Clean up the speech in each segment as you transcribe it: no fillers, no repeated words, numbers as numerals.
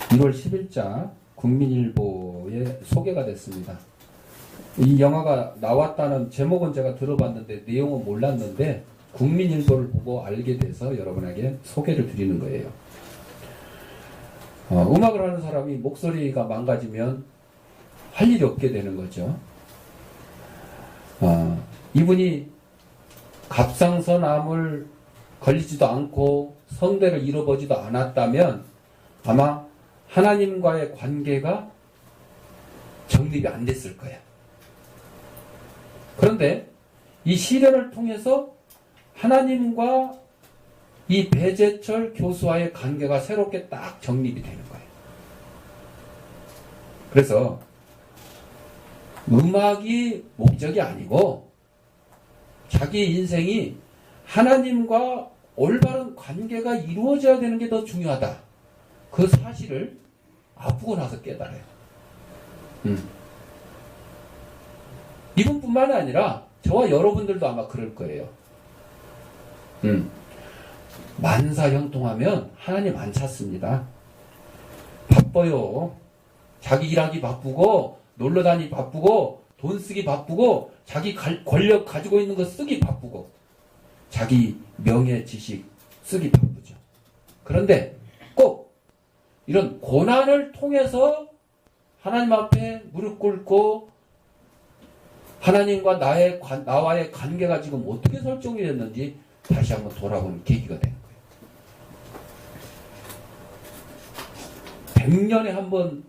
1월 10일자 국민일보에 소개가 됐습니다. 이 영화가 나왔다는 제목은 제가 들어봤는데 내용은 몰랐는데 국민일보를 보고 알게 돼서 여러분에게 소개를 드리는 거예요. 음악을 하는 사람이 목소리가 망가지면 할 일이 없게 되는 거죠. 이분이 갑상선암을 걸리지도 않고 성대를 잃어보지도 않았다면 아마 하나님과의 관계가 정립이 안 됐을 거예요. 그런데 이 시련을 통해서 하나님과 이 배재철 교수와의 관계가 새롭게 딱 정립이 되는 거예요. 그래서 음악이 목적이 아니고 자기 인생이 하나님과 올바른 관계가 이루어져야 되는 게 더 중요하다. 그 사실을 아프고 나서 깨달아요. 이분뿐만이 아니라 저와 여러분들도 아마 그럴 거예요. 만사형통하면 하나님 안 찾습니다. 바빠요. 자기 일하기 바쁘고 놀러 다니기 바쁘고 돈 쓰기 바쁘고 자기 권력 가지고 있는 거 쓰기 바쁘고 자기 명예 지식 쓰기 바쁘죠. 그런데 꼭 이런 고난을 통해서 하나님 앞에 무릎 꿇고 하나님과 나와의 관계가 지금 어떻게 설정이 됐는지 다시 한번 돌아보는 계기가 되는 거예요. 100년에 한 번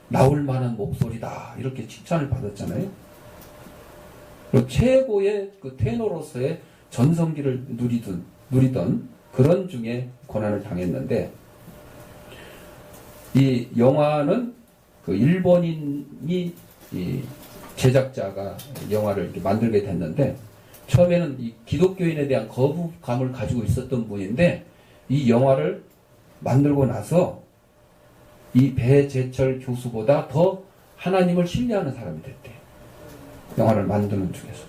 나올 만한 목소리다. 이렇게 칭찬을 받았잖아요. 그리고 최고의 그 테너로서의 전성기를 누리던 그런 중에 고난을 당했는데, 이 영화는 그 일본인이 이 제작자가 영화를 이렇게 만들게 됐는데, 처음에는 이 기독교인에 대한 거부감을 가지고 있었던 분인데, 이 영화를 만들고 나서 이 배재철 교수보다 더 하나님을 신뢰하는 사람이 됐대요. 영화를 만드는 중에서.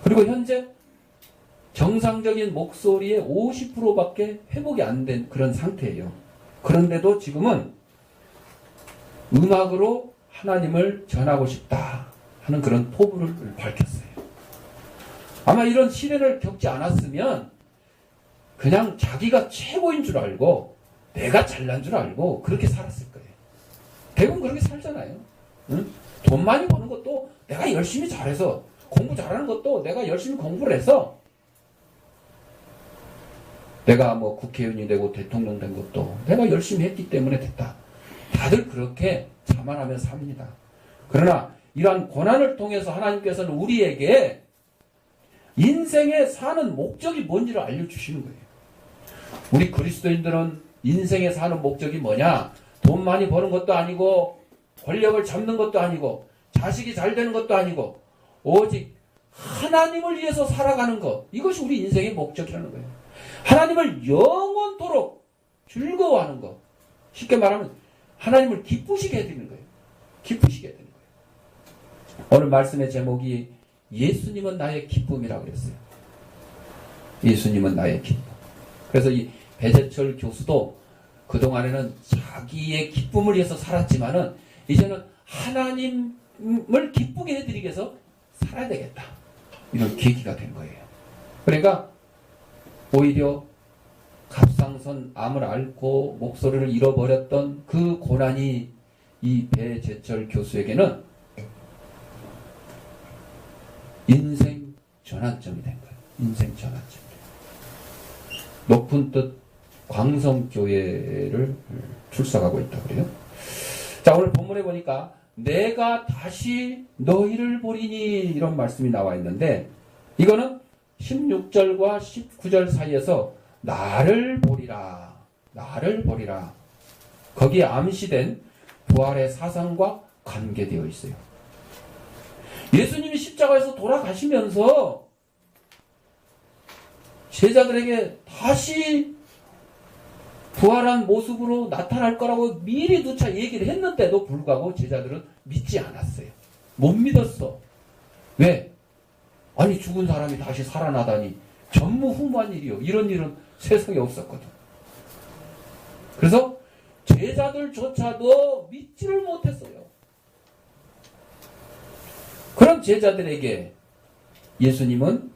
그리고 현재 정상적인 목소리의 50%밖에 회복이 안 된 그런 상태예요. 그런데도 지금은 음악으로 하나님을 전하고 싶다 하는 그런 포부를 밝혔어요. 아마 이런 시련을 겪지 않았으면 그냥 자기가 최고인 줄 알고 내가 잘난 줄 알고 그렇게 살았을 거예요. 대부분 그렇게 살잖아요. 응? 돈 많이 버는 것도 내가 열심히 잘해서, 공부 잘하는 것도 내가 열심히 공부를 해서, 내가 뭐 국회의원이 되고 대통령 된 것도 내가 열심히 했기 때문에 됐다. 다들 그렇게 자만하며 삽니다. 그러나 이러한 고난을 통해서 하나님께서는 우리에게 인생에 사는 목적이 뭔지를 알려주시는 거예요. 우리 그리스도인들은 인생에 사는 목적이 뭐냐? 돈 많이 버는 것도 아니고 권력을 잡는 것도 아니고 자식이 잘 되는 것도 아니고 오직 하나님을 위해서 살아가는 것, 이것이 우리 인생의 목적이라는 거예요. 하나님을 영원토록 즐거워하는 것, 쉽게 말하면 하나님을 기쁘시게 해드리는 거예요. 기쁘시게 해드리는 거예요. 오늘 말씀의 제목이 예수님은 나의 기쁨이라고 그랬어요. 예수님은 나의 기쁨. 그래서 이 배재철 교수도 그동안에는 자기의 기쁨을 위해서 살았지만은 이제는 하나님을 기쁘게 해드리기 위해서 살아야 되겠다. 이런 계기가 된 거예요. 그러니까 오히려 갑상선 암을 앓고 목소리를 잃어버렸던 그 고난이 이 배재철 교수에게는 인생 전환점이 된 거예요. 인생 전환점. 높은 뜻 광성교회를 출석하고 있다고 그래요. 자, 오늘 본문에 보니까 내가 다시 너희를 보리니 이런 말씀이 나와 있는데, 이거는 16절과 19절 사이에서 나를 보리라, 나를 보리라, 거기에 암시된 부활의 사상과 관계되어 있어요. 예수님이 십자가에서 돌아가시면서 제자들에게 다시 부활한 모습으로 나타날 거라고 미리 누차 얘기를 했는데도 불구하고 제자들은 믿지 않았어요. 못 믿었어. 왜? 아니, 죽은 사람이 다시 살아나다니 전무후무한 일이요. 이런 일은 세상에 없었거든. 그래서 제자들조차도 믿지를 못했어요. 그런 제자들에게 예수님은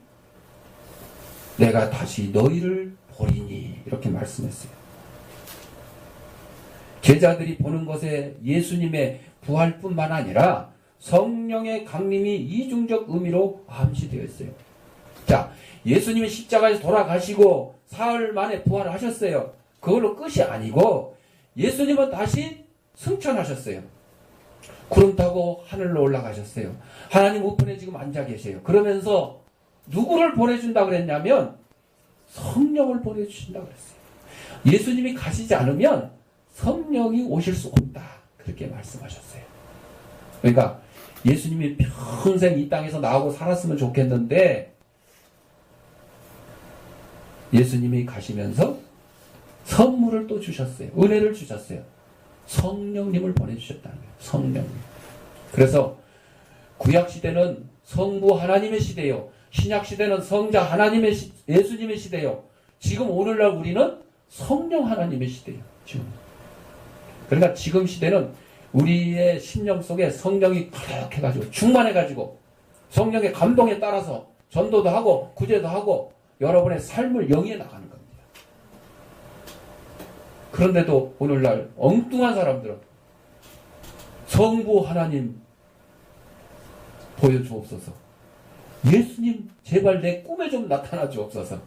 내가 다시 너희를 보리니 이렇게 말씀했어요. 제자들이 보는 것에 예수님의 부활뿐만 아니라 성령의 강림이 이중적 의미로 암시되어 있어요. 자, 예수님이 십자가에서 돌아가시고 사흘 만에 부활을 하셨어요. 그걸로 끝이 아니고 예수님은 다시 승천하셨어요. 구름 타고 하늘로 올라가셨어요. 하나님 우편에 지금 앉아 계세요. 그러면서 누구를 보내준다고 그랬냐면 성령을 보내주신다고 그랬어요. 예수님이 가시지 않으면 성령이 오실 수 없다. 그렇게 말씀하셨어요. 그러니까 예수님이 평생 이 땅에서 나오고 살았으면 좋겠는데 예수님이 가시면서 선물을 또 주셨어요. 은혜를 주셨어요. 성령님을 보내주셨다는 거예요. 성령님. 그래서 구약시대는 성부 하나님의 시대요. 신약시대는 성자 하나님의 예수님의 시대요. 지금 오늘날 우리는 성령 하나님의 시대예요. 지금. 그러니까 지금 시대는 우리의 심령 속에 성령이 가득해가지고 충만해가지고 성령의 감동에 따라서 전도도 하고 구제도 하고 여러분의 삶을 영위해 나가는 겁니다. 그런데도 오늘날 엉뚱한 사람들은 성부 하나님 보여주옵소서. 예수님 제발 내 꿈에 좀 나타나 주옵소서.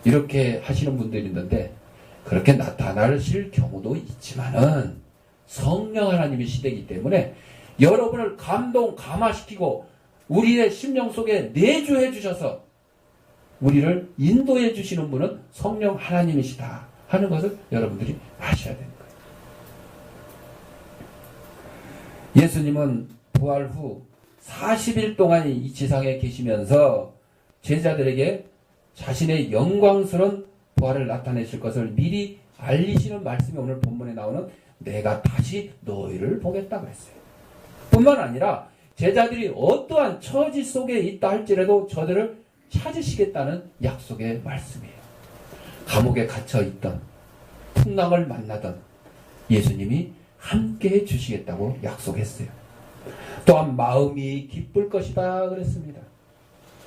이렇게 하시는 분들이 있는데 그렇게 나타나실 경우도 있지만은 성령 하나님의 시대이기 때문에 여러분을 감동, 감화시키고 우리의 심령 속에 내주해 주셔서 우리를 인도해 주시는 분은 성령 하나님이시다 하는 것을 여러분들이 아셔야 되는 거예요. 예수님은 부활 후 40일 동안 이 지상에 계시면서 제자들에게 자신의 영광스러운 부활을 나타내실 것을 미리 알리시는 말씀이 오늘 본문에 나오는 내가 다시 너희를 보겠다고 했어요. 뿐만 아니라 제자들이 어떠한 처지 속에 있다 할지라도 저들을 찾으시겠다는 약속의 말씀이에요. 감옥에 gat혀있던 풍랑을 만나던 예수님이 함께해 주시겠다고 약속했어요. 또한 마음이 기쁠 것이다 그랬습니다.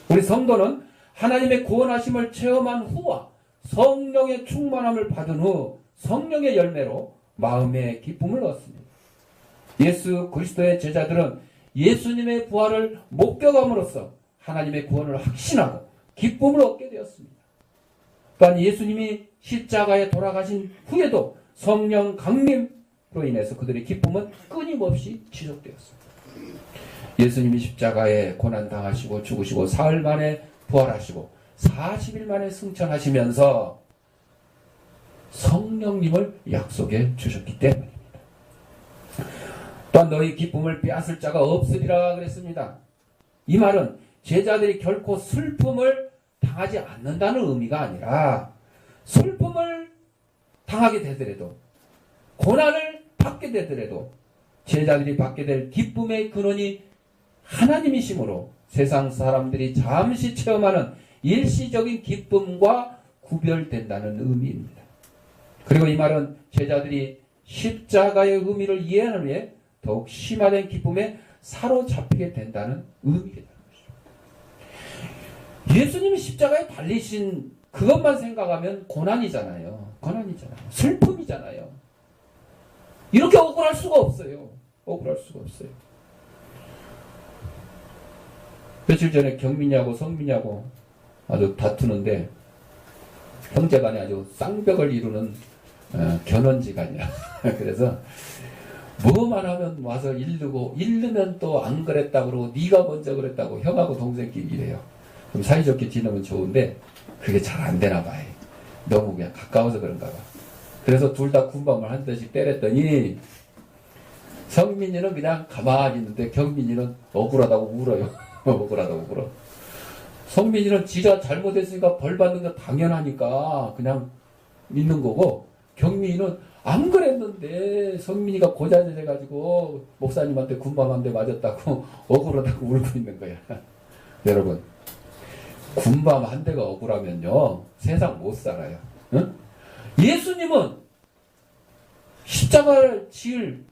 우리 성도는 하나님의 구원하심을 체험한 후와 성령의 충만함을 받은 후 성령의 열매로 마음의 기쁨을 얻습니다. 예수 그리스도의 제자들은 예수님의 부활을 목격함으로써 하나님의 구원을 확신하고 기쁨을 얻게 되었습니다. 또한 예수님이 십자가에 돌아가신 후에도 성령 강림으로 인해서 그들의 기쁨은 끊임없이 지속되었습니다. 예수님이 십자가에 고난당하시고 죽으시고 사흘 만에 부활하시고 40일 만에 승천하시면서 성령님을 약속해 주셨기 때문입니다. 또한 너희 기쁨을 빼앗을 자가 없으리라 그랬습니다. 이 말은 제자들이 결코 슬픔을 당하지 않는다는 의미가 아니라 슬픔을 당하게 되더라도 고난을 받게 되더라도 제자들이 받게 될 기쁨의 근원이 하나님이시므로 세상 사람들이 잠시 체험하는 일시적인 기쁨과 구별된다는 의미입니다. 그리고 이 말은 제자들이 십자가의 의미를 이해하는 후에 더욱 심화된 기쁨에 사로잡히게 된다는 의미입니다. 예수님이 십자가에 달리신 그것만 생각하면 고난이잖아요. 고난이잖아요. 슬픔이잖아요. 이렇게 억울할 수가 없어요. 억울할 수가 없어요. 며칠 전에 경민이하고 성민이하고 아주 다투는데 형제간에 아주 쌍벽을 이루는 견원지간이야. 그래서 뭐만 하면 와서 일르면 또 안 그랬다 그러고 네가 먼저 그랬다고 형하고 동생끼리 이래요. 좀 사이좋게 지내면 좋은데 그게 잘 안 되나 봐요. 너무 그냥 가까워서 그런가 봐. 그래서 둘 다 군밤을 한 대씩 때렸더니 성민이는 그냥 가만히 있는데 경민이는 억울하다고 울어요. 억울하다고 울어. 성민이는 지가 잘못했으니까 벌 받는 거 당연하니까 그냥 믿는 거고 경민이는 안 그랬는데 성민이가 고자질해가지고 목사님한테 군밤 한 대 맞았다고 억울하다고 울고 있는 거야. 여러분 군밤 한 대가 억울하면요 세상 못 살아요. 응? 예수님은 십자가를 지을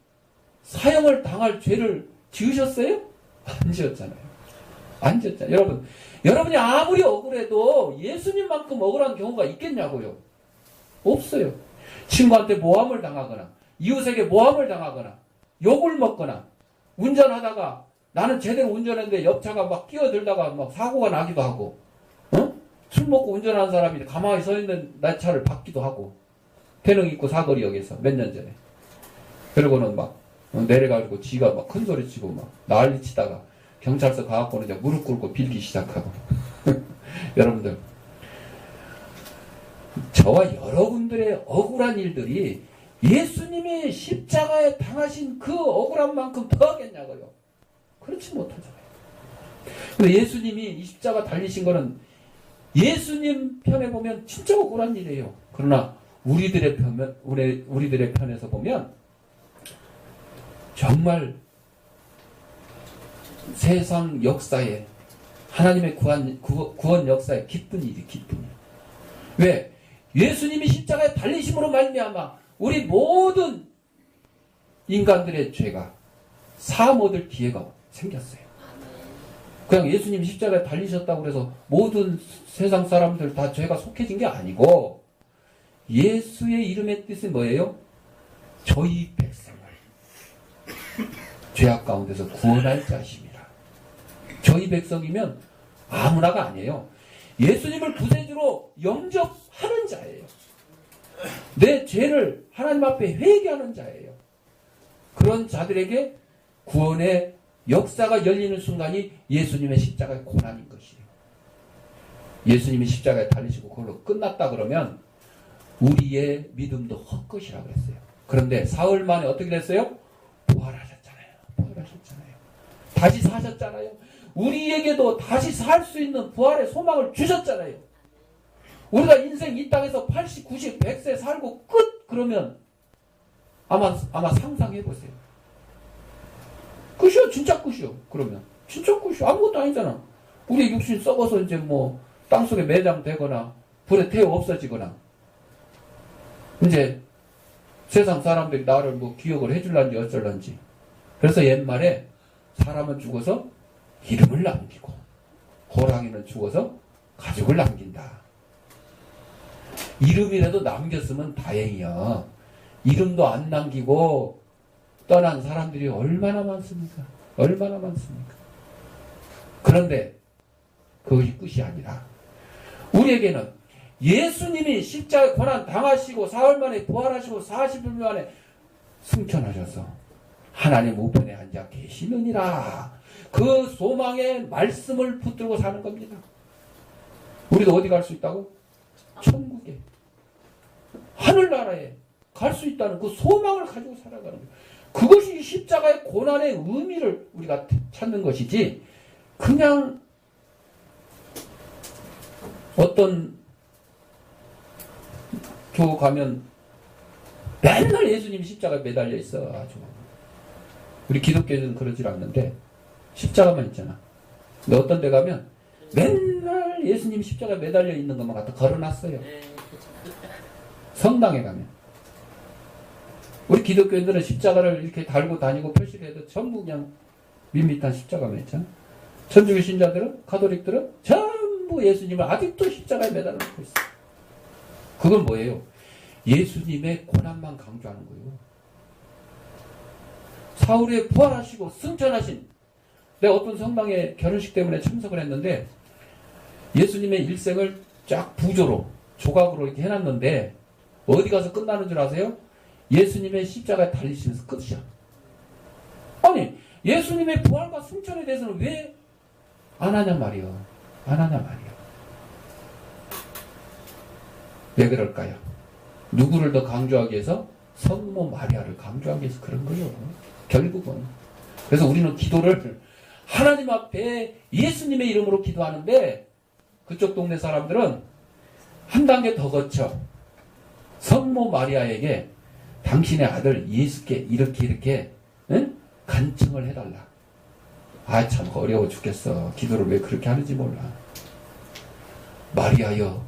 사형을 당할 죄를 지으셨어요? 안 지었잖아요. 안 지었잖아요. 여러분이 아무리 억울해도 예수님만큼 억울한 경우가 있겠냐고요? 없어요. 친구한테 모함을 당하거나 이웃에게 모함을 당하거나 욕을 먹거나 운전하다가 나는 제대로 운전했는데 옆차가 막 끼어들다가 막 사고가 나기도 하고, 술 먹고 운전하는 사람이 가만히 서 있는 내 차를 박기도 하고, 태릉 입구 사거리역에서 몇 년 전에. 그러고는 막 내려가지고 지가 막 큰 소리 치고 막 난리 치다가 경찰서 가갖고는 이제 무릎 꿇고 빌기 시작하고. 여러분들, 저와 여러분들의 억울한 일들이 예수님의 십자가에 당하신 그 억울한 만큼 더 하겠냐고요? 그렇지 못하잖아요. 근데 예수님이 이 십자가 달리신 거는 예수님 편에 보면 진짜 억울한 일이에요. 그러나 우리들의 편에서 보면 정말 세상 역사에 하나님의 구원 역사에 기쁜 일이 기쁜 일. 왜? 예수님이 십자가에 달리심으로 말미암아 우리 모든 인간들의 죄가 사함 얻을 기회가 생겼어요. 그냥 예수님이 십자가에 달리셨다고 해서 모든 세상 사람들 다 죄가 속해진 게 아니고 예수의 이름의 뜻은 뭐예요? 저희 백성을 죄악 가운데서 구원할 자심이라. 저희 백성이면 아무나가 아니에요. 예수님을 구세주로 영접하는 자예요. 내 죄를 하나님 앞에 회개하는 자예요. 그런 자들에게 구원의 역사가 열리는 순간이 예수님의 십자가의 고난인 것이에요. 예수님이 십자가에 달리시고 그걸로 끝났다 그러면 우리의 믿음도 헛것이라고 그랬어요. 그런데 사흘 만에 어떻게 됐어요? 부활하셨잖아요. 부활하셨잖아요. 다시 사셨잖아요. 우리에게도 다시 살 수 있는 부활의 소망을 주셨잖아요. 우리가 인생 이 땅에서 80, 90, 100세 살고 끝! 그러면 아마 상상해 보세요. 끝이요. 진짜 끝이요. 그러면. 진짜 끝이요. 아무것도 아니잖아. 우리 육신 썩어서 이제 뭐 땅속에 매장되거나 불에 태워 없어지거나 이제 세상 사람들이 나를 뭐 기억을 해줄란지 어쩔란지. 그래서 옛말에 사람은 죽어서 이름을 남기고 호랑이는 죽어서 가족을 남긴다. 이름이라도 남겼으면 다행이야. 이름도 안 남기고 떠난 사람들이 얼마나 많습니까? 얼마나 많습니까? 그런데 그것이 끝이 아니라 우리에게는 예수님이 십자가에 고난 당하시고 사흘 만에 부활하시고 40일 만에 승천하셔서 하나님 우편에 앉아 계시느니라. 그 소망의 말씀을 붙들고 사는 겁니다. 우리도 어디 갈 수 있다고? 천국에. 하늘나라에 갈 수 있다는 그 소망을 가지고 살아가는 거예요. 그것이 십자가의 고난의 의미를 우리가 찾는 것이지 그냥 어떤 교회 가면 맨날 예수님이 십자가에 매달려 있어. 아주. 우리 기독교에는 그러질 않는데 십자가만 있잖아. 근데 어떤 데 가면 맨날 예수님이 십자가에 매달려 있는 것만 갖다 걸어놨어요. 성당에 가면. 우리 기독교인들은 십자가를 이렇게 달고 다니고 표시를 해도 전부 그냥 밋밋한 십자가만 있잖아. 천주교 신자들은, 가톨릭들은 전부 예수님을 아직도 십자가에 매달아 놓고 있어. 그건 뭐예요? 예수님의 고난만 강조하는 거예요. 사흘에 부활하시고 승천하신, 내가 어떤 성당에 결혼식 때문에 참석을 했는데 예수님의 일생을 쫙 부조로 조각으로 이렇게 해놨는데 어디 가서 끝나는 줄 아세요? 예수님의 십자가에 달리시면서 끝이야. 아니 예수님의 부활과 승천에 대해서는 왜 안 하냐 말이요. 안 하냐 말이요. 왜 그럴까요? 누구를 더 강조하기 위해서? 성모 마리아를 강조하기 위해서 그런 거예요. 결국은. 그래서 우리는 기도를 하나님 앞에 예수님의 이름으로 기도하는데 그쪽 동네 사람들은 한 단계 더 거쳐 성모 마리아에게 당신의 아들 예수께 이렇게 응? 간청을 해달라. 아 참 어려워 죽겠어. 기도를 왜 그렇게 하는지 몰라. 마리아여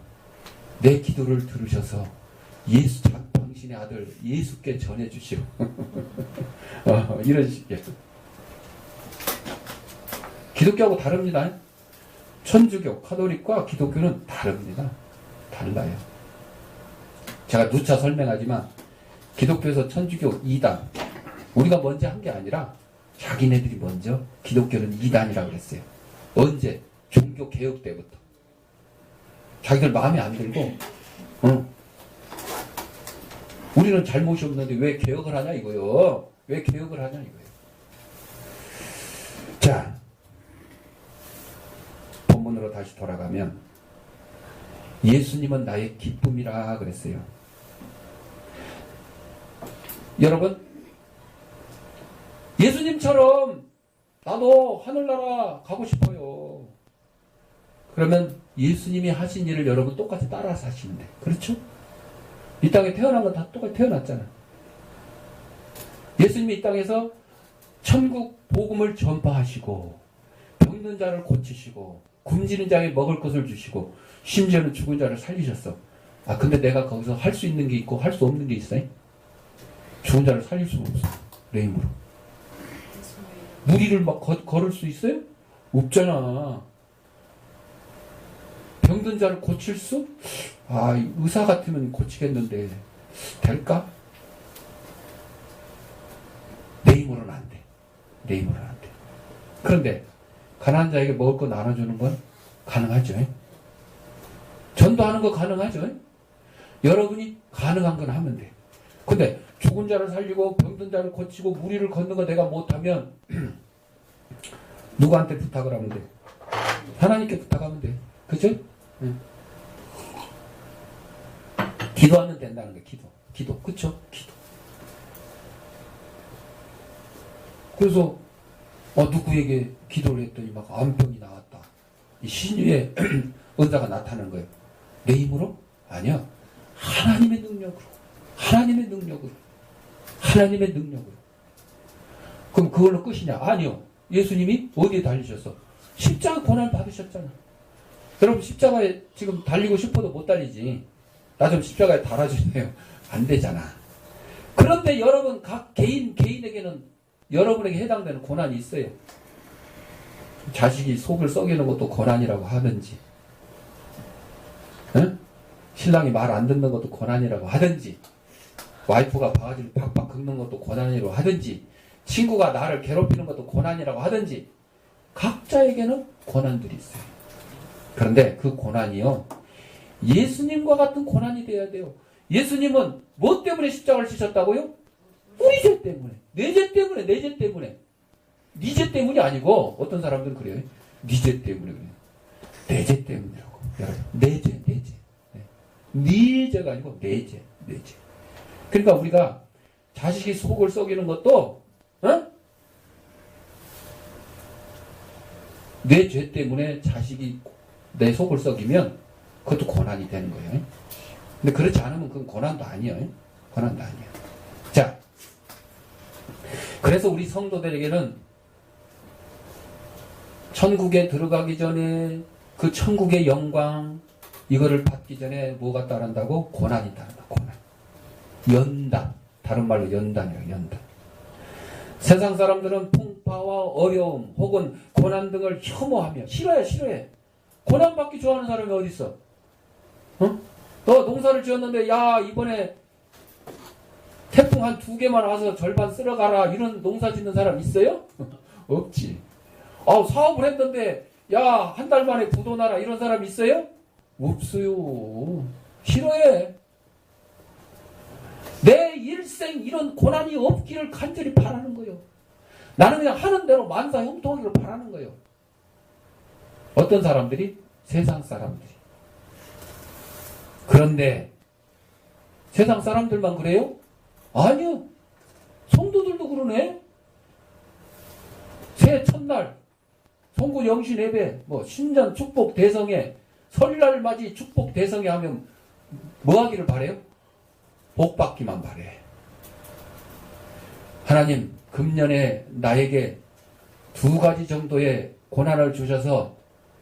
내 기도를 들으셔서 당신의 아들 예수께 전해주시오. 이런 식이에요. 기독교하고 다릅니다. 천주교, 카톨릭과 기독교는 다릅니다. 달라요. 제가 누차 설명하지만 기독교에서 천주교 2단, 우리가 먼저 한 게 아니라 자기네들이 먼저 기독교는 2단이라고 그랬어요. 언제? 종교 개혁 때부터. 자기들 마음에 안 들고 우리는 잘못이 없는데 왜 개혁을 하냐 이거요. 왜 개혁을 하냐 이거예요. 자, 본문으로 다시 돌아가면 예수님은 나의 기쁨이라 그랬어요. 여러분, 예수님처럼 나도 하늘나라 가고 싶어요. 그러면 예수님이 하신 일을 여러분 똑같이 따라서 하시면 돼. 그렇죠? 이 땅에 태어난 건 다 똑같이 태어났잖아. 예수님이 이 땅에서 천국 복음을 전파하시고 병든 자를 고치시고 굶주린 자에게 먹을 것을 주시고 심지어는 죽은 자를 살리셨어. 아, 근데 내가 거기서 할 수 있는 게 있고 할 수 없는 게 있어요? 죽은 자를 살릴 수가 없어. 내 힘으로. 무리를 막 걸을 수 있어요? 없잖아. 병든 자를 고칠 수? 아, 의사 같으면 고치겠는데 될까? 내 힘으로는 안 돼. 내 힘으로는 안 돼. 그런데 가난한 자에게 먹을 거 나눠주는 건 가능하죠. 전도하는 거 가능하죠. 여러분이 가능한 건 하면 돼. 근데 죽은 자를 살리고 병든 자를 고치고 무리를 걷는 거 내가 못하면 누구한테 부탁을 하면 돼? 하나님께 부탁하면 돼. 그죠? 응. 기도하면 된다는 게 기도. 그쵸? 기도. 그래서 누구에게 기도를 했더니 막 암병이 나왔다. 이 신유의 은사가 나타나는 거예요. 내 힘으로? 아니야. 하나님의 능력으로. 하나님의 능력으로. 그럼 그걸로 끝이냐? 아니요. 예수님이 어디에 달리셨어? 십자가 고난 받으셨잖아. 여러분 십자가에 지금 달리고 싶어도 못 달리지. 나 좀 십자가에 달아주세요. 안 되잖아. 그런데 여러분 각 개인에게는 여러분에게 해당되는 고난이 있어요. 자식이 속을 썩이는 것도 고난이라고 하든지, 응? 신랑이 말 안 듣는 것도 고난이라고 하든지, 와이프가 바가지를 팍팍 긁는 것도 고난이라고 하든지, 친구가 나를 괴롭히는 것도 고난이라고 하든지, 각자에게는 고난들이 있어요. 그런데 그 고난이요, 예수님과 같은 고난이 돼야 돼요. 예수님은 뭐 때문에 십자가를 지셨다고요? 우리 죄 때문에. 내 죄 때문에. 네 죄 때문이 아니고, 어떤 사람들은 그래요. 네 죄 때문에 그래요. 내 죄 때문이라고. 여러분, 내 죄. 네 죄가 아니고 내 죄. 그러니까 우리가 자식이 속을 썩이는 것도, 내 죄 때문에 자식이 내 속을 썩이면 그것도 고난이 되는 거예요. 근데 그렇지 않으면 그건 고난도 아니에요. 고난도 아니에요. 자, 그래서 우리 성도들에게는 천국에 들어가기 전에 그 천국의 영광 이거를 받기 전에 뭐가 따른다고? 고난이 따른다. 고난. 연단. 다른 말로 연단이에요. 연단. 세상 사람들은 풍파와 어려움 혹은 고난 등을 혐오하며 싫어해. 고난 받기 좋아하는 사람이 어디 있어? 너 농사를 지었는데 야 이번에 태풍 한 2개만 와서 절반 쓸어가라 이런 농사 짓는 사람 있어요? 없지. 사업을 했는데 야 한 달 만에 부도 나라 이런 사람 있어요? 없어요. 싫어해. 내 일생 이런 고난이 없기를 간절히 바라는 거예요. 나는 그냥 하는 대로 만사 형통하기를 바라는 거예요. 어떤 사람들이? 세상 사람들이. 그런데 세상 사람들만 그래요? 아니요. 성도들도 그러네. 새해 첫날 송구 영신 예배, 신전 축복 대성회, 설날 맞이 축복 대성회 하면 뭐 하기를 바래요? 복 받기만 바래. 하나님, 금년에 나에게 2가지 정도의 고난을 주셔서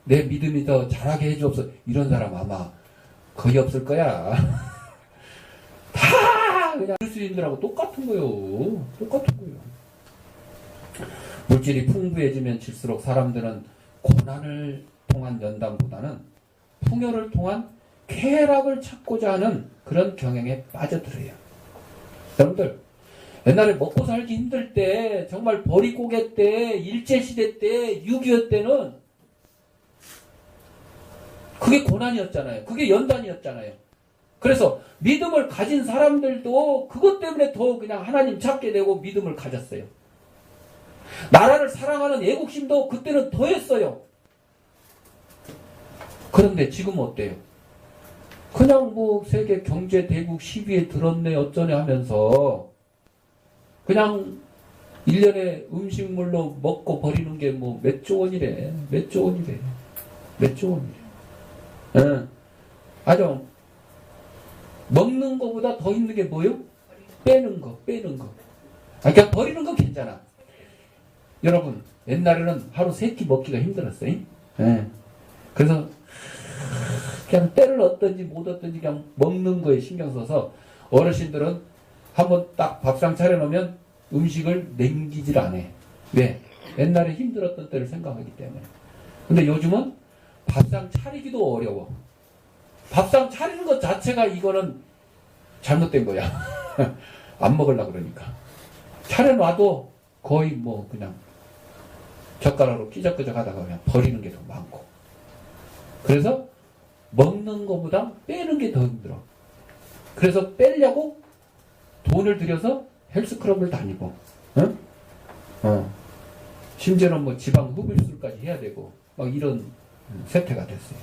내 믿음이 더 자라게 해주옵소서. 이런 사람 아마 거의 없을 거야. 다 그냥 그리스도인들하고 똑같은 거예요. 똑같은 거예요. 물질이 풍부해지면 질수록 사람들은 고난을 통한 연단보다는 풍요를 통한 쾌락을 찾고자 하는 그런 경향에 빠져들어요. 여러분들, 옛날에 먹고 살기 힘들 때, 정말 보릿고개 때, 일제시대 때, 6.25 때는 그게 고난이었잖아요. 그게 연단이었잖아요. 그래서 믿음을 가진 사람들도 그것 때문에 더 그냥 하나님 찾게 되고 믿음을 가졌어요. 나라를 사랑하는 애국심도 그때는 더했어요. 그런데 지금은 어때요? 그냥 뭐 세계 경제 대국 10위에 들었네 어쩌네 하면서 그냥 1년에 음식물로 먹고 버리는 게 뭐 몇 조 원이래. 몇 조 원이래. 몇 조 원이래. 예. 아주 먹는 거보다 더 힘든 게 뭐예요? 빼는 거, 빼는 거. 그러니까 버리는 건 괜찮아. 여러분, 옛날에는 하루 3끼 먹기가 힘들었어요. 예. 그래서 그냥 때를 얻든지 못 얻든지 그냥 먹는 거에 신경 써서 어르신들은 한번 딱 밥상 차려놓으면 음식을 남기질 않아. 왜? 옛날에 힘들었던 때를 생각하기 때문에. 근데 요즘은 밥상 차리기도 어려워. 밥상 차리는 것 자체가 이거는 잘못된 거야. 안 먹으려고 그러니까. 차려놔도 거의 뭐 그냥 젓가락으로 끼적끼적 하다가 그냥 버리는 게 더 많고. 그래서 먹는 것보다 빼는 게 더 힘들어. 그래서 빼려고 돈을 들여서 헬스클럽을 다니고, 심지어는 뭐 지방 흡입술까지 해야 되고, 막 이런 세태가 됐어요.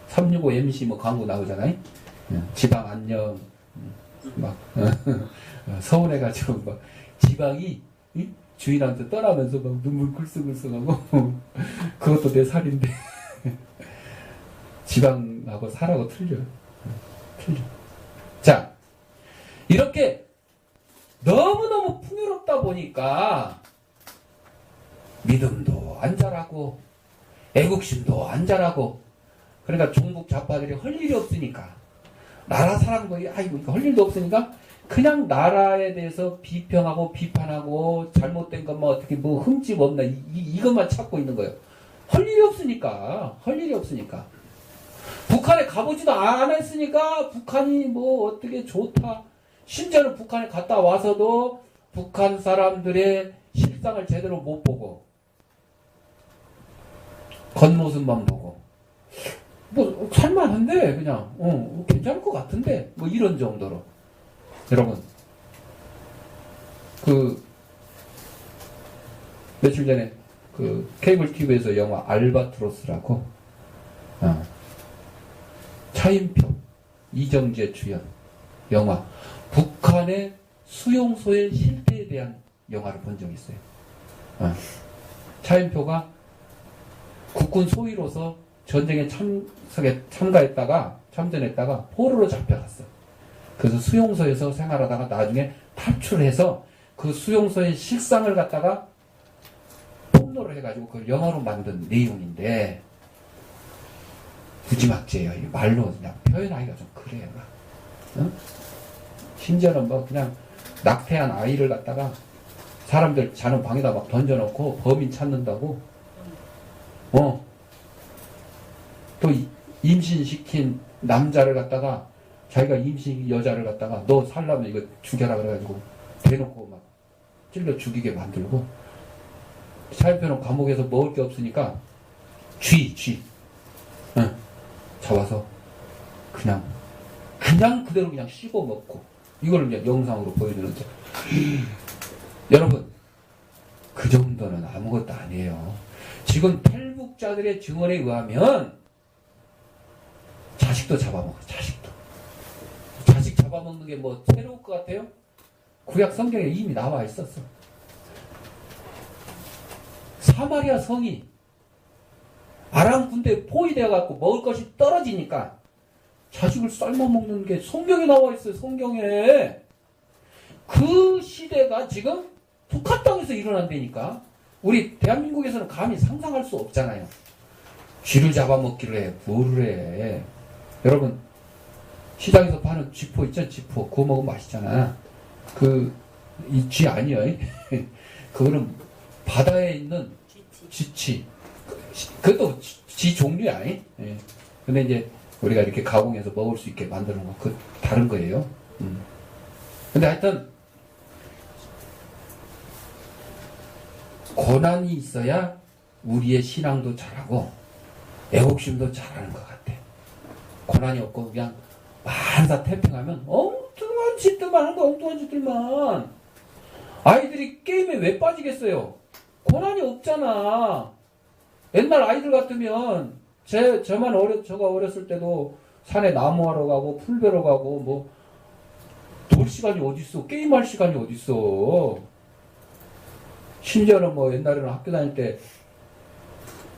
365 MC 뭐 광고 나오잖아요. 지방 안녕, 막, 서운해가지고 막 지방이 주인한테 떠나면서 막 눈물 글썽글썽하고, 그것도 내 살인데. 지방하고 살하고 틀려. 틀려. 자, 이렇게 너무너무 풍요롭다 보니까 믿음도 안 자라고 애국심도 안 자라고 그러니까 종북 좌파들이 할 일이 없으니까 나라 사랑도 할 일도 없으니까 그냥 나라에 대해서 비평하고 비판하고 잘못된 것만 어떻게 뭐 흠집 없나 이것만 찾고 있는 거예요. 할 일이 없으니까. 할 일이 없으니까. 북한에 가보지도 않았으니까 북한이 뭐 어떻게 좋다. 심지어는 북한에 갔다 와서도 북한 사람들의 실상을 제대로 못 보고 겉모습만 보고 뭐 살만한데 그냥 괜찮을 것 같은데 뭐 이런 정도로. 여러분 그 며칠 전에 그 케이블 TV에서 영화 알바트로스라고 차인표, 이정재 주연 영화 북한의 수용소의 실태에 대한 영화를 본 적이 있어요. 차인표가 국군 소위로서 전쟁에 참전했다가 포로로 잡혀갔어. 그래서 수용소에서 생활하다가 나중에 탈출해서 그 수용소의 실상을 갖다가 폭로를 해가지고 그걸 영화로 만든 내용인데 무지막지해요. 말로 그냥 표현하기가 좀 그래요. 심지어는 뭐 그냥 낙태한 아이를 갖다가 사람들 자는 방에다 막 던져놓고 범인 찾는다고 또 임신시킨 남자를 갖다가 자기가 임신 여자를 갖다가 너 살려면 이거 죽여라 그래가지고 대놓고 막 찔러 죽이게 만들고 차인표는 감옥에서 먹을 게 없으니까 쥐 잡아서 그냥 그대로 그냥 씹어 먹고 이걸 이제 영상으로 보여주는데 여러분 그 정도는 아무것도 아니에요. 지금 탈북자들의 증언에 의하면 자식도 잡아먹어. 자식 잡아먹는 게 뭐 새로울 것 같아요? 구약 성경에 이미 나와 있었어. 사마리아 성이 아람 군대에 포위되어갖고 먹을 것이 떨어지니까 자식을 삶아먹는 게 성경에 나와 있어요. 성경에. 그 시대가 지금 북한 땅에서 일어난다니까. 우리 대한민국에서는 감히 상상할 수 없잖아요. 쥐를 잡아먹기를 해. 뭐를 해. 여러분 시장에서 파는 쥐포 있잖아, 쥐포. 그거 먹으면 맛있잖아. 이 쥐 아니야. 그거는 바다에 있는 쥐치. 그것도 쥐 종류야. 예. 근데 이제 우리가 이렇게 가공해서 먹을 수 있게 만드는 거, 그 다른 거예요. 근데 하여튼 고난이 있어야 우리의 신앙도 잘하고 애국심도 잘하는 것 같아. 고난이 없고 그냥 만사 태평하면 엉뚱한 짓들만 하는 거야. 엉뚱한 짓들만. 아이들이 게임에 왜 빠지겠어요? 고난이 없잖아. 옛날 아이들 같으면 저가 어렸을 때도 산에 나무하러 가고 풀 베러 가고 뭐 놀 시간이 어딨어. 게임할 시간이 어딨어. 심지어는 뭐 옛날에는 학교 다닐 때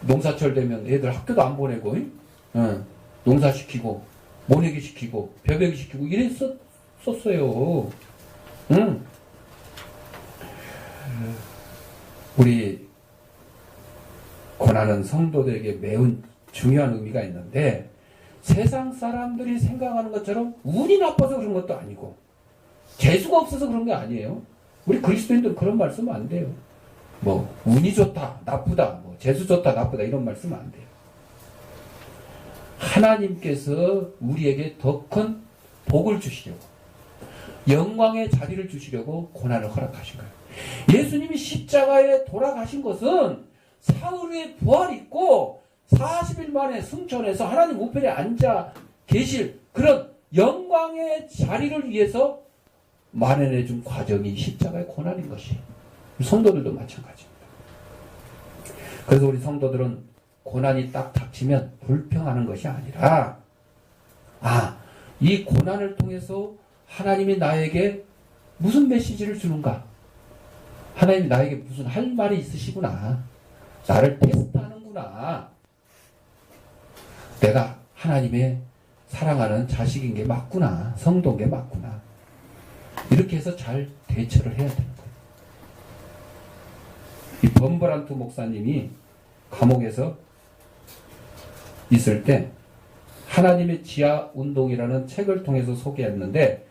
농사철 되면 애들 학교도 안 보내고 농사시키고 모내기 시키고 벼베기 시키고 이랬었어요. 우리 고난은 성도들에게 매우 중요한 의미가 있는데 세상 사람들이 생각하는 것처럼 운이 나빠서 그런 것도 아니고 재수가 없어서 그런 게 아니에요. 우리 그리스도인들 그런 말씀 안 돼요. 뭐 운이 좋다 나쁘다 뭐 재수 좋다 나쁘다 이런 말씀 안 돼요. 하나님께서 우리에게 더 큰 복을 주시려고 영광의 자리를 주시려고 고난을 허락하신 거예요. 예수님이 십자가에 돌아가신 것은 사흘의 부활이 있고 40일 만에 승천해서 하나님 우편에 앉아 계실 그런 영광의 자리를 위해서 마련해 준 과정이 십자가의 고난인 것이에요. 성도들도 마찬가지입니다. 그래서 우리 성도들은 고난이 딱 닥치면 불평하는 것이 아니라 이 고난을 통해서 하나님이 나에게 무슨 메시지를 주는가? 하나님이 나에게 무슨 할 말이 있으시구나. 나를 테스트하는구나. 내가 하나님의 사랑하는 자식인 게 맞구나. 성도인 게 맞구나. 이렇게 해서 잘 대처를 해야 되는 거예요. 이 범버란트 목사님이 감옥에서 있을 때 하나님의 지하 운동이라는 책을 통해서 소개했는데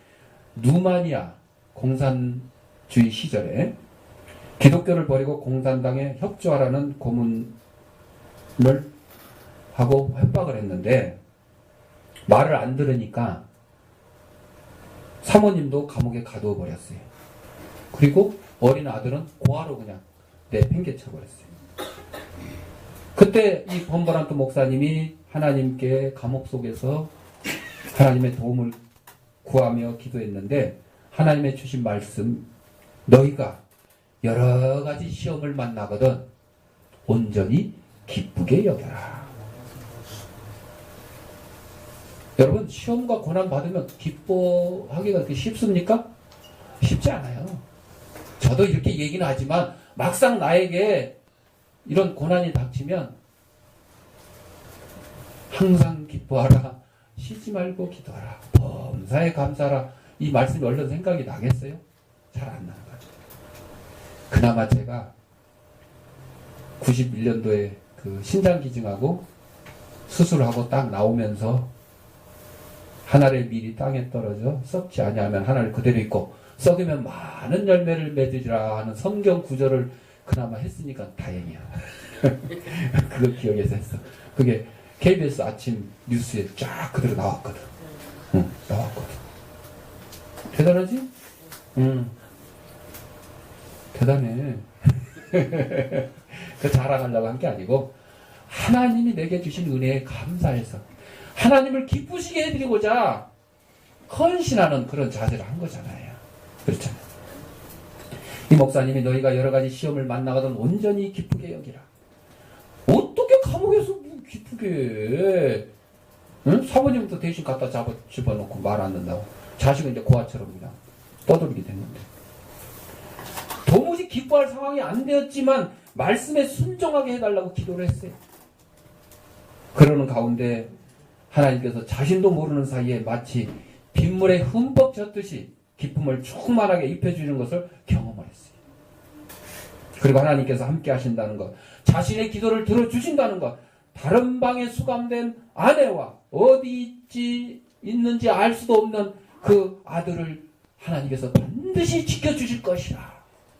루마니아 공산주의 시절에 기독교를 버리고 공산당에 협조하라는 고문을 하고 협박을 했는데 말을 안 들으니까 사모님도 감옥에 가두어 버렸어요. 그리고 어린 아들은 고아로 그냥 내팽개쳐 버렸어요. 그때 이 범버란트 목사님이 하나님께 감옥 속에서 하나님의 도움을 구하며 기도했는데 하나님의 주신 말씀, 너희가 여러 가지 시험을 만나거든 온전히 기쁘게 여겨라. 여러분, 시험과 고난 받으면 기뻐하기가 그렇게 쉽습니까? 쉽지 않아요. 저도 이렇게 얘기는 하지만 막상 나에게 이런 고난이 닥치면 항상 기뻐하라. 쉬지 말고 기도하라. 범사에 감사하라. 이 말씀이 얼른 생각이 나겠어요? 잘 안 나는 거죠. 그나마 제가 91년도에 그 신장기증하고 수술하고 딱 나오면서 하나를 미리 땅에 떨어져 썩지 아니하면 하나를 그대로 있고 썩으면 많은 열매를 맺으리라 하는 성경 구절을 그나마 했으니까 다행이야. 그거 기억해서 했어. 그게 KBS 아침 뉴스에 쫙 그대로 나왔거든. 나왔거든. 대단하지? 대단해. 그 자랑하려고 한 게 아니고 하나님이 내게 주신 은혜에 감사해서 하나님을 기쁘시게 해드리고자 헌신하는 그런 자세를 한 거잖아요. 그렇잖아요. 이 목사님이 너희가 여러 가지 시험을 만나거든 온전히 기쁘게 여기라. 어떻게 감옥에서 뭐 기쁘게 응? 사모님부터 대신 갖다 집어넣고 말 안 듣는다고. 자식은 이제 고아처럼 그냥 떠돌게 됐는데. 도무지 기뻐할 상황이 안 되었지만 말씀에 순종하게 해달라고 기도를 했어요. 그러는 가운데 하나님께서 자신도 모르는 사이에 마치 빗물에 흠뻑 젖듯이 기쁨을 충만하게 입혀주는 것을 경험을 했어요. 그리고 하나님께서 함께 하신다는 것, 자신의 기도를 들어주신다는 것, 다른 방에 수감된 아내와 어디 있지 있는지 알 수도 없는 그 아들을 하나님께서 반드시 지켜주실 것이라.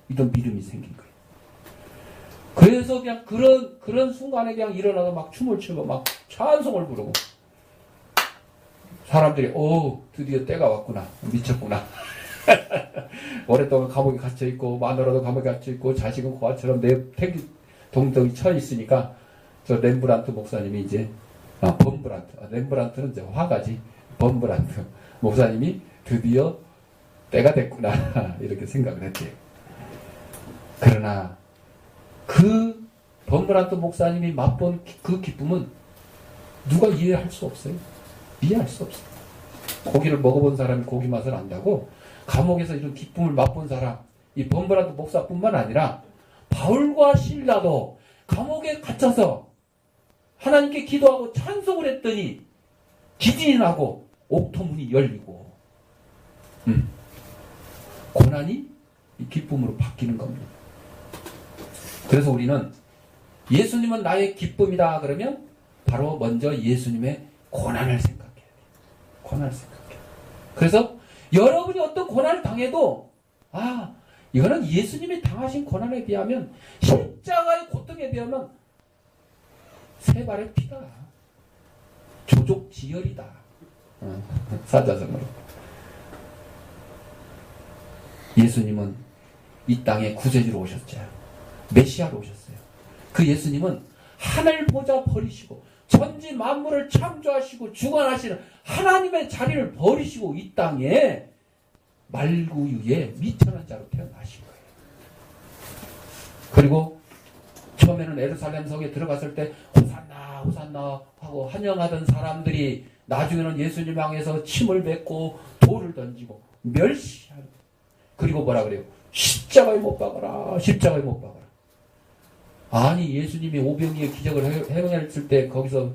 이런 믿음이 생긴 거예요. 그래서 그냥 그런 순간에 그냥 일어나서 막 춤을 추고 막 찬송을 부르고 사람들이 드디어 때가 왔구나. 미쳤구나. 오랫동안 감옥에 갇혀있고 마누라도 감옥에 갇혀있고 자식은 고아처럼 내 동덕이 처해있으니까 저 렘브란트 목사님이 이제 렘브란트는 이제 화가지. 범브란트 목사님이 드디어 때가 됐구나. 이렇게 생각을 했대요. 그러나 그 범브란트 목사님이 맛본 그 기쁨은 누가 이해할 수 없어요. 이해할 수 없어요. 고기를 먹어본 사람이 고기 맛을 안다고 감옥에서 이런 기쁨을 맛본 사람, 이 범브란트 목사뿐만 아니라 바울과 실라도 감옥에 갇혀서 하나님께 기도하고 찬송을 했더니 기진이 나고 옥토문이 열리고 고난이 이 기쁨으로 바뀌는 겁니다. 그래서 우리는 예수님은 나의 기쁨이다 그러면 바로 먼저 예수님의 고난을 생각해야 돼요. 고난을 생각해요. 그래서 여러분이 어떤 고난을 당해도 이거는 예수님이 당하신 고난에 비하면 십자가의 고통에 비하면 세 발의 피다. 조족지혈이다. 사자성어로. 예수님은 이 땅에 구세주로 오셨죠. 메시아로 오셨어요. 그 예수님은 하늘 보좌 버리시고 천지 만물을 창조하시고 주관하시는 하나님의 자리를 버리시고 이 땅에 말구유에 미천한 자로 태어나신 거예요. 그리고 처음에는 예루살렘 성에 들어갔을 때 호산나 호산나 하고 환영하던 사람들이 나중에는 예수님 향해서 침을 뱉고 돌을 던지고 멸시하는. 그리고 뭐라 그래요? 십자가에 못 박아라. 십자가에 못 박아라. 아니 예수님이 오병이의 기적을 행했을 때 거기서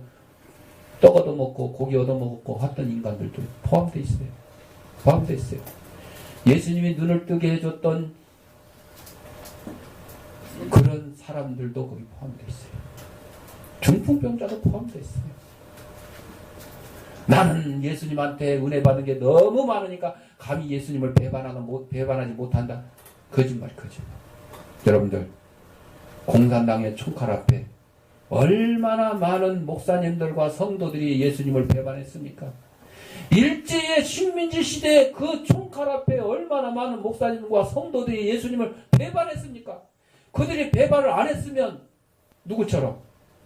떡 얻어먹고 고기 얻어먹고 했던 인간들도 포함되어 있어요. 포함되어 있어요. 예수님이 눈을 뜨게 해줬던 그런 사람들도 거기 포함되어 있어요. 중풍병자도 포함되어 있어요. 나는 예수님한테 은혜 받은 게 너무 많으니까 감히 예수님을 배반하지 못한다. 거짓말. 여러분들 공산당의 총칼 앞에 얼마나 많은 목사님들과 성도들이 예수님을 배반했습니까? 일제의 식민지 시대에 그 총칼 앞에 얼마나 많은 목사님과 성도들이 예수님을 배반했습니까? 그들이 배반을 안 했으면 누구처럼?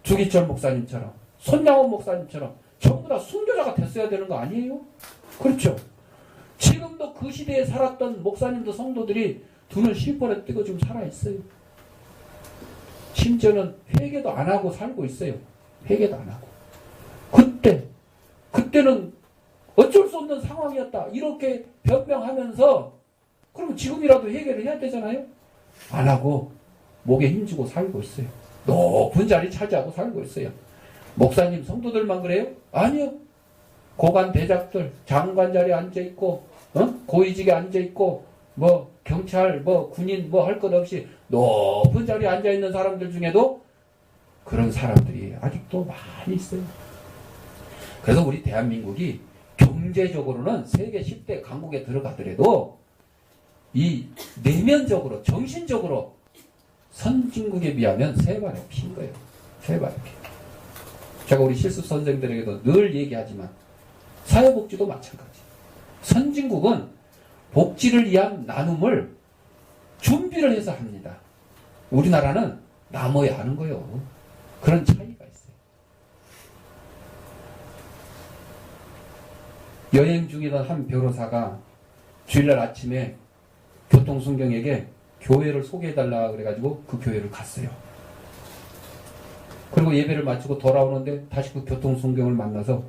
주기철 목사님처럼, 손양원 목사님처럼 전부 다 순교자가 됐어야 되는 거 아니에요? 그렇죠? 지금도 그 시대에 살았던 목사님도 성도들이 두 눈 실버에 뜨고 지금 살아있어요. 심지어는 회개도 안 하고 살고 있어요. 회개도 안 하고. 그때는 어쩔 수 없는 상황이었다. 이렇게 변명하면서 그럼 지금이라도 회개를 해야 되잖아요. 안 하고 목에 힘주고 살고 있어요. 높은 자리 차지하고 살고 있어요. 목사님, 성도들만 그래요? 아니요. 고관 대작들, 장관 자리에 앉아있고, 고위직에 앉아있고, 경찰, 군인, 할 것 없이 높은 자리에 앉아있는 사람들 중에도 그런 사람들이 아직도 많이 있어요. 그래서 우리 대한민국이 경제적으로는 세계 10대 강국에 들어가더라도 이 내면적으로, 정신적으로 선진국에 비하면 세 발의 피인 거예요. 세 발의 피. 제가 우리 실습 선생들에게도 늘 얘기하지만 사회복지도 마찬가지. 선진국은 복지를 위한 나눔을 준비를 해서 합니다. 우리나라는 나눠야 하는 거예요. 그런 차이가 있어요. 여행 중이던 한 변호사가 주일날 아침에 교통순경에게 교회를 소개해달라 그래가지고 그 교회를 갔어요. 그리고 예배를 마치고 돌아오는데 다시 그 교통순경을 만나서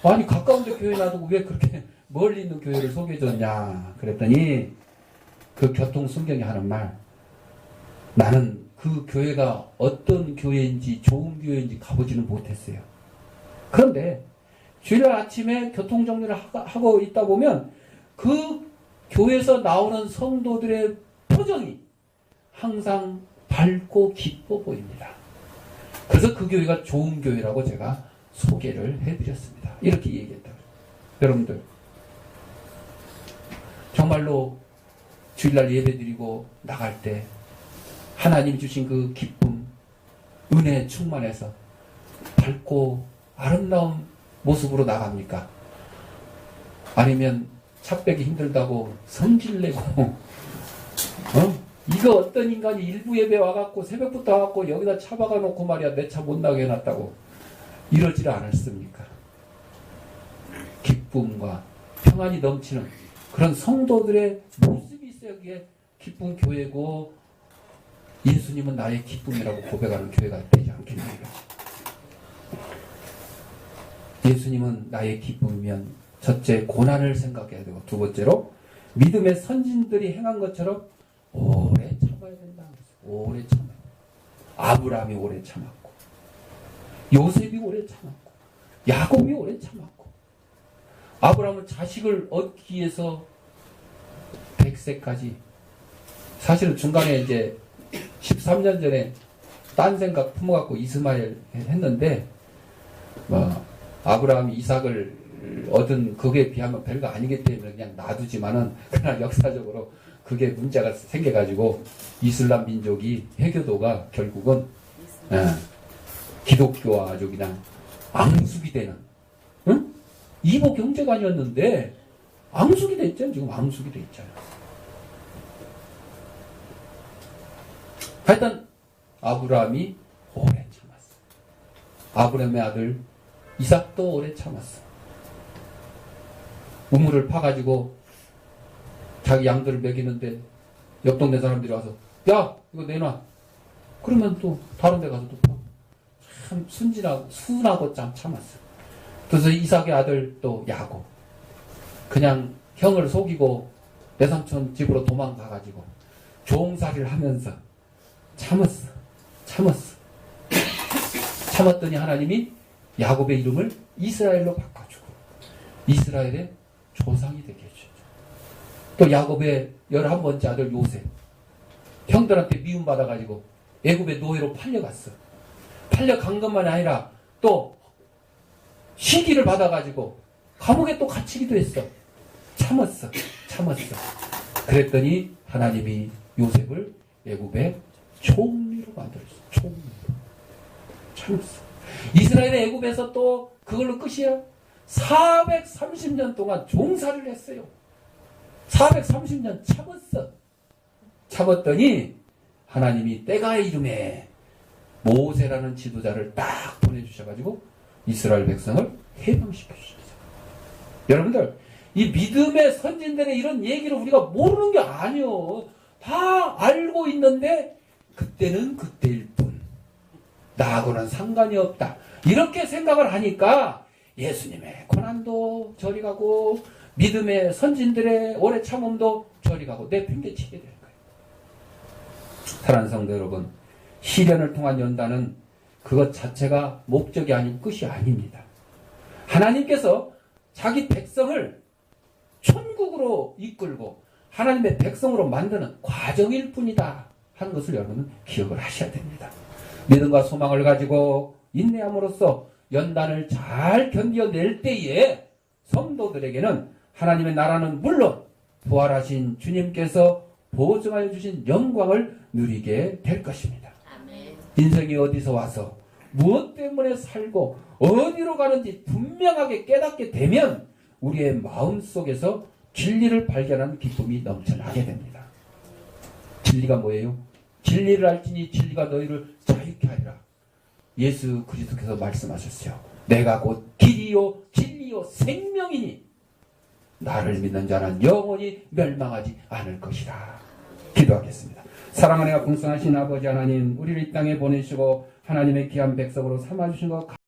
아니 가까운데 교회 놔두고 왜 그렇게 멀리 있는 교회를 소개해줬냐 그랬더니 그 교통순경이 하는 말, 나는 그 교회가 어떤 교회인지 좋은 교회인지 가보지는 못했어요. 그런데 주일 아침에 교통정리를 하고 있다 보면 그 교회에서 나오는 성도들의 표정이 항상 밝고 기뻐 보입니다. 그래서 그 교회가 좋은 교회라고 제가 소개를 해드렸습니다. 이렇게 얘기했다. 여러분들 정말로 주일날 예배드리고 나갈 때 하나님이 주신 그 기쁨, 은혜 충만해서 밝고 아름다운 모습으로 나갑니까? 아니면 차 빼기 힘들다고 성질내고 이거 어떤 인간이 일부 예배 와갖고 새벽부터 와갖고 여기다 차 박아놓고 말이야 내 차 못 나게 해놨다고 이러지를 않았습니까? 기쁨과 평안이 넘치는 그런 성도들의 모습이 있어야기에 기쁜 교회고 예수님은 나의 기쁨이라고 고백하는 교회가 되지 않겠는가? 예수님은 나의 기쁨이면 첫째 고난을 생각해야 되고 두 번째로 믿음의 선진들이 행한 것처럼 오래 참아야 된다. 오래 참아요. 아브라함이 오래 참았고 요셉이 오래 참았고 야곱이 오래 참았고 아브라함은 자식을 얻기 위해서 100세까지 사실은 중간에 이제 13년 전에 딴 생각 품어갖고 이스마엘 했는데 아브라함이 이삭을 얻은 그게 비하면 별거 아니기 때문에 그냥 놔두지만은 그러나 역사적으로 그게 문제가 생겨가지고 이슬람 민족이 회교도가 결국은 기독교와 아주 그냥 앙숙이 되는 이보 경제관이었는데 앙숙이 됐잖아요. 지금 앙숙이 돼 있잖아요. 하여튼 아브라함이 오래 참았어. 아브라함의 아들 이삭도 오래 참았어. 우물을 파가지고 자기 양들을 먹이는데 옆 동네 사람들이 와서 야 이거 내놔. 그러면 또 다른 데 가서 또 참 순하고 참 참았어. 그래서 이삭의 아들 또 야곱 그냥 형을 속이고 내 삼촌 집으로 도망가가지고 종살이를 하면서 참았어. 참았더니 하나님이 야곱의 이름을 이스라엘로 바꿔주고 이스라엘의 조상이 되게 해주죠. 또 야곱의 11번째 아들 요셉 형들한테 미움받아가지고 애굽의 노예로 팔려갔어. 팔려간 것만 아니라 또 시기를 받아가지고 감옥에 또 갇히기도 했어. 참았어. 그랬더니 하나님이 요셉을 애굽의 총리로 만들었어. 총리로. 참았어. 이스라엘의 애굽에서 또 그걸로 끝이야. 430년 동안 종살이를 했어요. 430년 참았어. 참았더니 하나님이 때가의 이름에 모세라는 지도자를 딱 보내주셔가지고 이스라엘 백성을 해방시켜 주셨어요. 여러분들 이 믿음의 선진들의 이런 얘기를 우리가 모르는 게 아니요. 다 알고 있는데 그때는 그때일 뿐 나하고는 상관이 없다. 이렇게 생각을 하니까 예수님의 고난도 저리 가고 믿음의 선진들의 오래 참음도 저리 가고 내팽개치게 되는 거예요. 사랑하는 성도 여러분, 시련을 통한 연단은 그것 자체가 목적이 아니고 끝이 아닙니다. 하나님께서 자기 백성을 천국으로 이끌고 하나님의 백성으로 만드는 과정일 뿐이다 하는 것을 여러분은 기억을 하셔야 됩니다. 믿음과 소망을 가지고 인내함으로써 연단을 잘 견뎌낼 때에 성도들에게는 하나님의 나라는 물론 부활하신 주님께서 보증하여 주신 영광을 누리게 될 것입니다. 아멘. 인생이 어디서 와서 무엇 때문에 살고 어디로 가는지 분명하게 깨닫게 되면 우리의 마음속에서 진리를 발견하는 기쁨이 넘쳐나게 됩니다. 진리가 뭐예요? 진리를 알지니 진리가 너희를 자유케 하리라. 예수 그리스도께서 말씀하셨어요. 내가 곧 길이요 진리요 생명이니 나를 믿는 자는 영원히 멸망하지 않을 것이라. 기도하겠습니다. 사랑하는 풍성하신 아버지 하나님, 우리를 이 땅에 보내시고 하나님의 귀한 백성으로 삼아주신 것